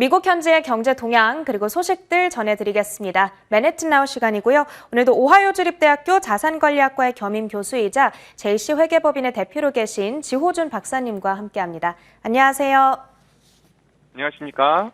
미국 현지의 경제 동향 그리고 소식들 전해드리겠습니다. 맨해튼 나우 시간이고요. 오늘도 오하이오 주립대학교 자산관리학과의 겸임 교수이자 JC 회계법인의 대표로 계신 지호준 박사님과 함께합니다. 안녕하세요. 안녕하십니까?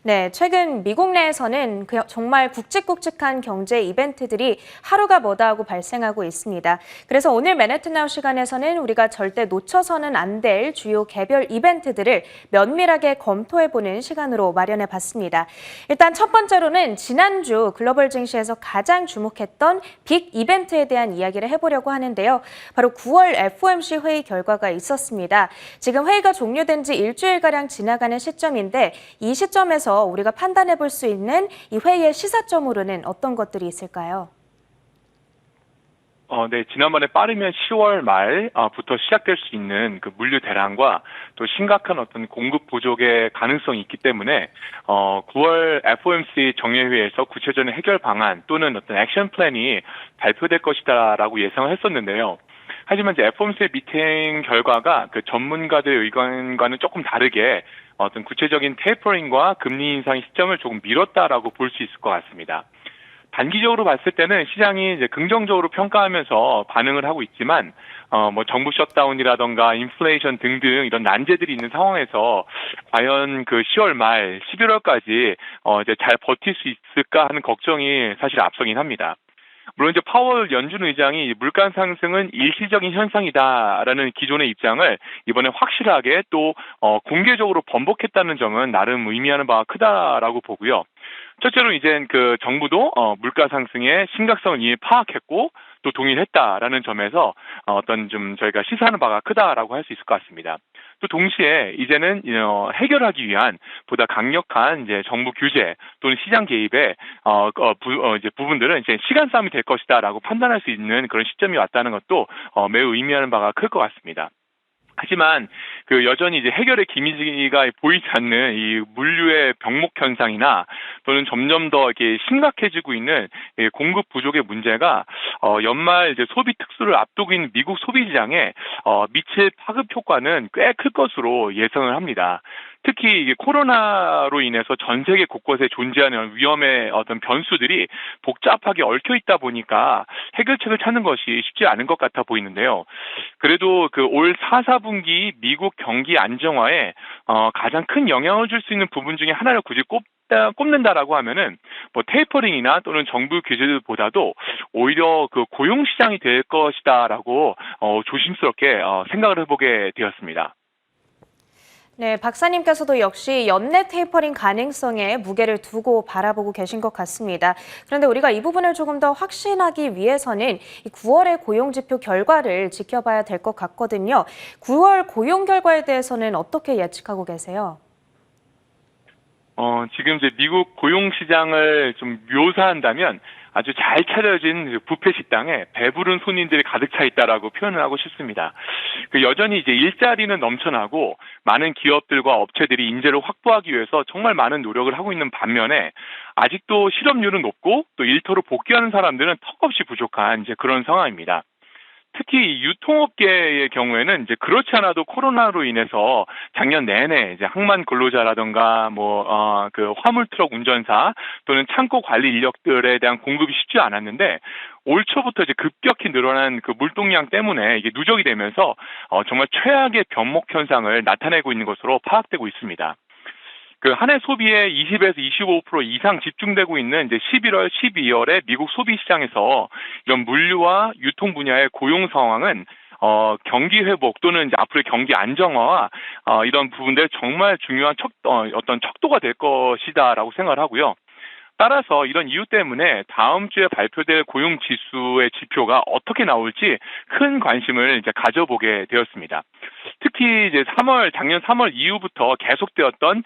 네, 최근 미국 내에서는 정말 굵직굵직한 경제 이벤트들이 하루가 뭐다 하고 발생하고 있습니다. 그래서 오늘 맨해튼 나우 시간에서는 우리가 절대 놓쳐서는 안 될 주요 개별 이벤트들을 면밀하게 검토해보는 시간으로 마련해봤습니다. 일단 첫 번째로는 지난주 글로벌 증시에서 가장 주목했던 빅 이벤트에 대한 이야기를 해보려고 하는데요. 바로 9월 FOMC 회의 결과가 있었습니다. 지금 회의가 종료된 지 일주일가량 지나가는 시점인데 이 시점에서 우리가 판단해 볼 수 있는 이 회의의 시사점으로는 어떤 것들이 있을까요? 네, 지난번에 빠르면 10월 말부터 시작될 수 있는 그 물류 대란과 또 심각한 어떤 공급 부족의 가능성이 있기 때문에 9월 FOMC 정례회에서 구체적인 해결 방안 또는 어떤 액션 플랜이 발표될 것이다라고 예상을 했었는데요. 하지만 이제 FOMC 미팅 결과가 그 전문가들의 의견과는 조금 다르게 어떤 구체적인 테이퍼링과 금리 인상의 시점을 조금 미뤘다라고 볼 수 있을 것 같습니다. 단기적으로 봤을 때는 시장이 이제 긍정적으로 평가하면서 반응을 하고 있지만, 정부 셧다운이라던가 인플레이션 등등 이런 난제들이 있는 상황에서 과연 그 10월 말 11월까지 이제 잘 버틸 수 있을까 하는 걱정이 사실 앞서긴 합니다. 물론 이제 파월 연준 의장이 물가 상승은 일시적인 현상이다라는 기존의 입장을 이번에 확실하게 또 공개적으로 번복했다는 점은 나름 의미하는 바가 크다라고 보고요. 첫째로 이젠 그 정부도 물가 상승의 심각성을 이미 파악했고 또 동의했다라는 점에서 어떤 좀 저희가 시사하는 바가 크다라고 할 수 있을 것 같습니다. 또 동시에 이제는 해결하기 위한 보다 강력한 이제 정부 규제 또는 시장 개입의 이제 부분들은 이제 시간 싸움이 될 것이다라고 판단할 수 있는 그런 시점이 왔다는 것도 매우 의미하는 바가 클 것 같습니다. 하지만 그 여전히 이제 해결의 기미가 보이지 않는 이 물류의 병목 현상이나 또는 점점 더 이렇게 심각해지고 있는 공급 부족의 문제가 연말 이제 소비 특수를 앞두고 있는 미국 소비 시장에 미칠 파급 효과는 꽤 클 것으로 예상을 합니다. 특히 이게 코로나로 인해서 전 세계 곳곳에 존재하는 위험의 어떤 변수들이 복잡하게 얽혀 있다 보니까 해결책을 찾는 것이 쉽지 않은 것 같아 보이는데요. 그래도 그 올 4, 4분기 미국 경기 안정화에 가장 큰 영향을 줄 수 있는 부분 중에 하나를 굳이 꼽는다라고 하면은 뭐 테이퍼링이나 또는 정부 규제들보다도 오히려 그 고용 시장이 될 것이다라고 조심스럽게 생각을 해보게 되었습니다. 네, 박사님께서도 역시 연내 테이퍼링 가능성에 무게를 두고 바라보고 계신 것 같습니다. 그런데 우리가 이 부분을 조금 더 확신하기 위해서는 이 9월의 고용지표 결과를 지켜봐야 될 것 같거든요. 9월 고용 결과에 대해서는 어떻게 예측하고 계세요? 지금 이제 미국 고용 시장을 좀 묘사한다면 아주 잘 차려진 뷔페 식당에 배부른 손님들이 가득 차 있다라고 표현을 하고 싶습니다. 그 여전히 이제 일자리는 넘쳐나고 많은 기업들과 업체들이 인재를 확보하기 위해서 정말 많은 노력을 하고 있는 반면에 아직도 실업률은 높고 또 일터로 복귀하는 사람들은 턱없이 부족한 이제 그런 상황입니다. 특히 유통업계의 경우에는 이제 그렇지 않아도 코로나로 인해서 작년 내내 이제 항만 근로자라든가 그 화물 트럭 운전사 또는 창고 관리 인력들에 대한 공급이 쉽지 않았는데 올 초부터 이제 급격히 늘어난 그 물동량 때문에 이게 누적이 되면서 정말 최악의 변목 현상을 나타내고 있는 것으로 파악되고 있습니다. 그 한 해 소비에 20에서 25% 이상 집중되고 있는 이제 11월, 12월에 미국 소비 시장에서 이런 물류와 유통 분야의 고용 상황은 경기 회복 또는 이제 앞으로의 경기 안정화와 이런 부분들 정말 중요한 어떤 척도가 될 것이다라고 생각을 하고요. 따라서 이런 이유 때문에 다음 주에 발표될 고용 지수의 지표가 어떻게 나올지 큰 관심을 이제 가져보게 되었습니다. 특히 이제 작년 3월 이후부터 계속되었던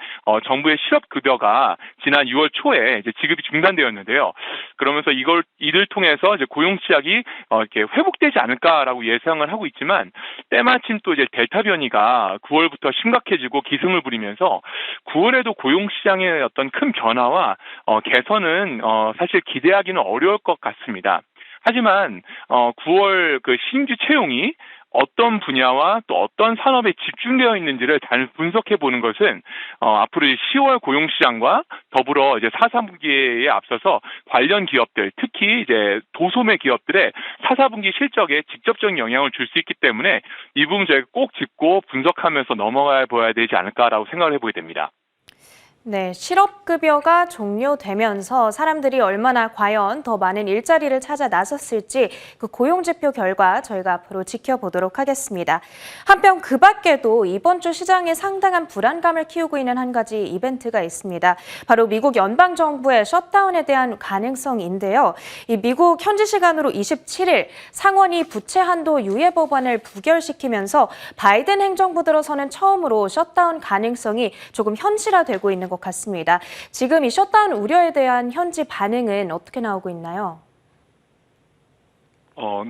정부의 실업급여가 지난 6월 초에 이제 지급이 중단되었는데요. 그러면서 이를 통해서 이제 고용 시작이 이렇게 회복되지 않을까라고 예상을 하고 있지만 때마침 또 이제 델타 변이가 9월부터 심각해지고 기승을 부리면서 9월에도 고용 시장의 어떤 큰 변화와 개선은 사실 기대하기는 어려울 것 같습니다. 하지만 9월 그 신규 채용이 어떤 분야와 또 어떤 산업에 집중되어 있는지를 잘 분석해 보는 것은 앞으로 10월 고용 시장과 더불어 이제 4, 3분기에 앞서서 관련 기업들, 특히 이제 도소매 기업들의 4, 4분기 실적에 직접적인 영향을 줄 수 있기 때문에 이 부분 저희가 꼭 짚고 분석하면서 넘어가 보아야 되지 않을까라고 생각을 해보게 됩니다. 네, 실업급여가 종료되면서 사람들이 얼마나 과연 더 많은 일자리를 찾아 나섰을지 그 고용지표 결과 저희가 앞으로 지켜보도록 하겠습니다. 한편 그 밖에도 이번 주 시장에 상당한 불안감을 키우고 있는 한 가지 이벤트가 있습니다. 바로 미국 연방정부의 셧다운에 대한 가능성인데요. 이 미국 현지 시간으로 27일 상원이 부채 한도 유예 법안을 부결시키면서 바이든 행정부 들어서는 처음으로 셧다운 가능성이 조금 현실화되고 있는 것 같습니다. 지금 이 셧다운 우려에 대한 현지 반응은 어떻게 나오고 있나요?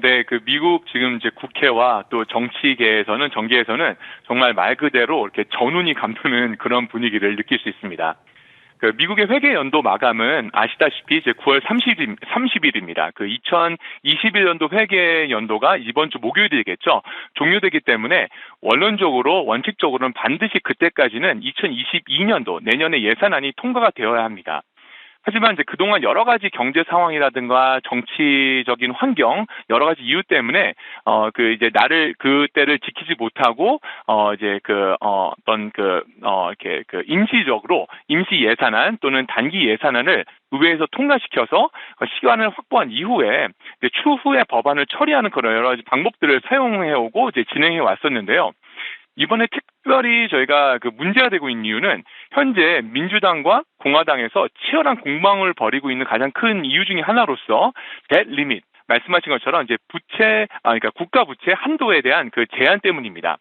네, 그 미국 지금 이제 국회와 또 정치계에서는 정계에서는 정말 말 그대로 이렇게 전운이 감도는 그런 분위기를 느낄 수 있습니다. 그 미국의 회계 연도 마감은 아시다시피 이제 9월 30일입니다. 그 2021년도 회계 연도가 이번 주 목요일이겠죠. 종료되기 때문에 원칙적으로는 반드시 그때까지는 2022년도 내년의 예산안이 통과가 되어야 합니다. 하지만 이제 그동안 여러 가지 경제 상황이라든가 정치적인 환경, 여러 가지 이유 때문에, 이제 그때를 지키지 못하고, 임시적으로, 임시 예산안 또는 단기 예산안을 의회에서 통과시켜서 시간을 확보한 이후에, 이제 추후에 법안을 처리하는 그런 여러 가지 방법들을 사용해오고, 이제 진행해 왔었는데요. 이번에 특별히 저희가 그 문제가 되고 있는 이유는 현재 민주당과 공화당에서 치열한 공방을 벌이고 있는 가장 큰 이유 중에 하나로서 뎃 리밋, 말씀하신 것처럼 이제 그러니까 국가 부채 한도에 대한 그 제한 때문입니다.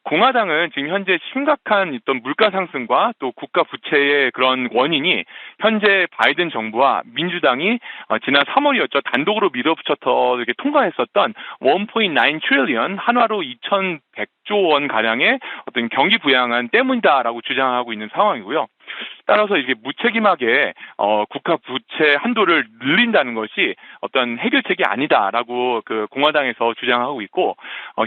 공화당은 지금 현재 심각한 어떤 물가 상승과 또 국가 부채의 그런 원인이 현재 바이든 정부와 민주당이 지난 3월이었죠. 단독으로 밀어붙여서 이렇게 통과했었던 1.9 트릴리언 한화로 2,100조 원 가량의 어떤 경기 부양안 때문이다라고 주장하고 있는 상황이고요. 따라서 이게 무책임하게 국가 부채 한도를 늘린다는 것이 어떤 해결책이 아니다라고 그 공화당에서 주장하고 있고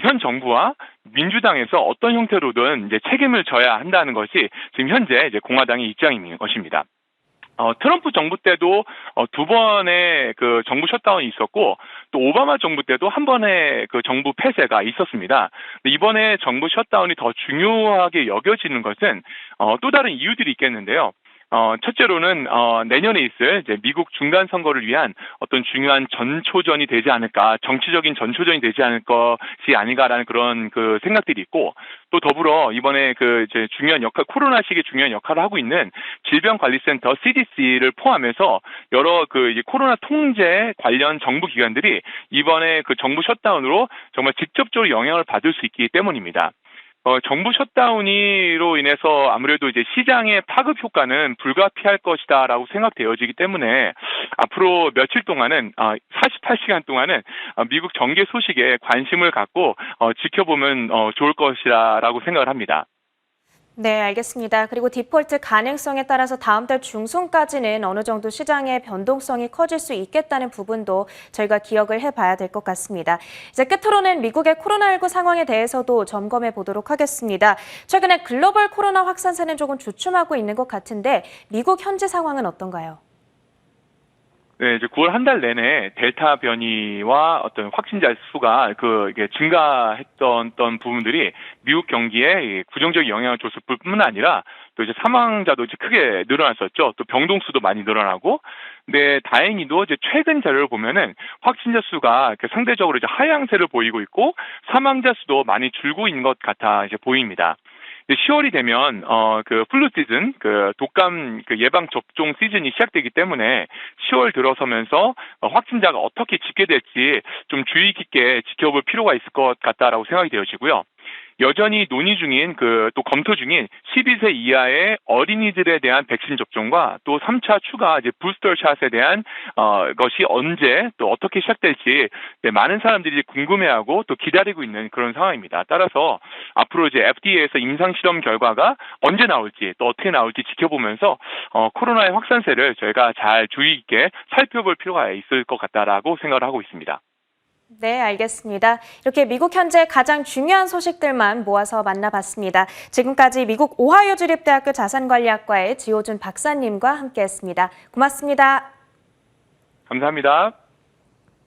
현 정부와 민주당에서 어떤 형태로든 이제 책임을 져야 한다는 것이 지금 현재 이제 공화당의 입장인 것입니다. 트럼프 정부 때도 두 번의 그 정부 셧다운이 있었고 또 오바마 정부 때도 한 번의 그 정부 폐쇄가 있었습니다. 이번에 정부 셧다운이 더 중요하게 여겨지는 것은 또 다른 이유들이 있겠는데요. 첫째로는 내년에 있을 이제 미국 중간 선거를 위한 어떤 중요한 전초전이 되지 않을까, 정치적인 전초전이 되지 않을 것이 아닌가라는 그런 그 생각들이 있고, 또 더불어 이번에 그 이제 코로나 시기에 중요한 역할을 하고 있는 질병관리센터 CDC를 포함해서 여러 그 이제 코로나 통제 관련 정부 기관들이 이번에 그 정부 셧다운으로 정말 직접적으로 영향을 받을 수 있기 때문입니다. 정부 셧다운으로 인해서 아무래도 이제 시장의 파급 효과는 불가피할 것이다라고 생각되어지기 때문에 앞으로 며칠 동안은 48시간 동안은 미국 정계 소식에 관심을 갖고 지켜보면 좋을 것이라고 생각을 합니다. 네, 알겠습니다. 그리고 디폴트 가능성에 따라서 다음 달 중순까지는 어느 정도 시장의 변동성이 커질 수 있겠다는 부분도 저희가 기억을 해봐야 될 것 같습니다. 이제 끝으로는 미국의 코로나19 상황에 대해서도 점검해 보도록 하겠습니다. 최근에 글로벌 코로나 확산세는 조금 주춤하고 있는 것 같은데 미국 현지 상황은 어떤가요? 네, 이제 9월 한 달 내내 델타 변이와 어떤 확진자 수가 이게 증가했던 부분들이 미국 경기에 부정적인 영향을 줬을 뿐만 아니라 또 이제 사망자도 이제 크게 늘어났었죠. 또 병동 수도 많이 늘어나고. 근데 다행히도 이제 최근 자료를 보면은 확진자 수가 상대적으로 이제 하향세를 보이고 있고 사망자 수도 많이 줄고 있는 것 같아 이제 보입니다. 10월이 되면 그 플루 시즌, 그 독감 그 예방 접종 시즌이 시작되기 때문에 10월 들어서면서 확진자가 어떻게 집계될지 좀 주의 깊게 지켜볼 필요가 있을 것 같다라고 생각이 되어지고요. 여전히 논의 중인 또 검토 중인 12세 이하의 어린이들에 대한 백신 접종과 또 3차 추가 이제 부스터 샷에 대한 것이 언제 또 어떻게 시작될지 많은 사람들이 궁금해하고 또 기다리고 있는 그런 상황입니다. 따라서 앞으로 이제 FDA에서 임상 실험 결과가 언제 나올지 또 어떻게 나올지 지켜보면서 코로나의 확산세를 저희가 잘 주의 있게 살펴볼 필요가 있을 것 같다라고 생각을 하고 있습니다. 네, 알겠습니다. 이렇게 미국 현재 가장 중요한 소식들만 모아서 만나봤습니다. 지금까지 미국 오하이오 주립대학교 자산관리학과의 지호준 박사님과 함께했습니다. 고맙습니다. 감사합니다.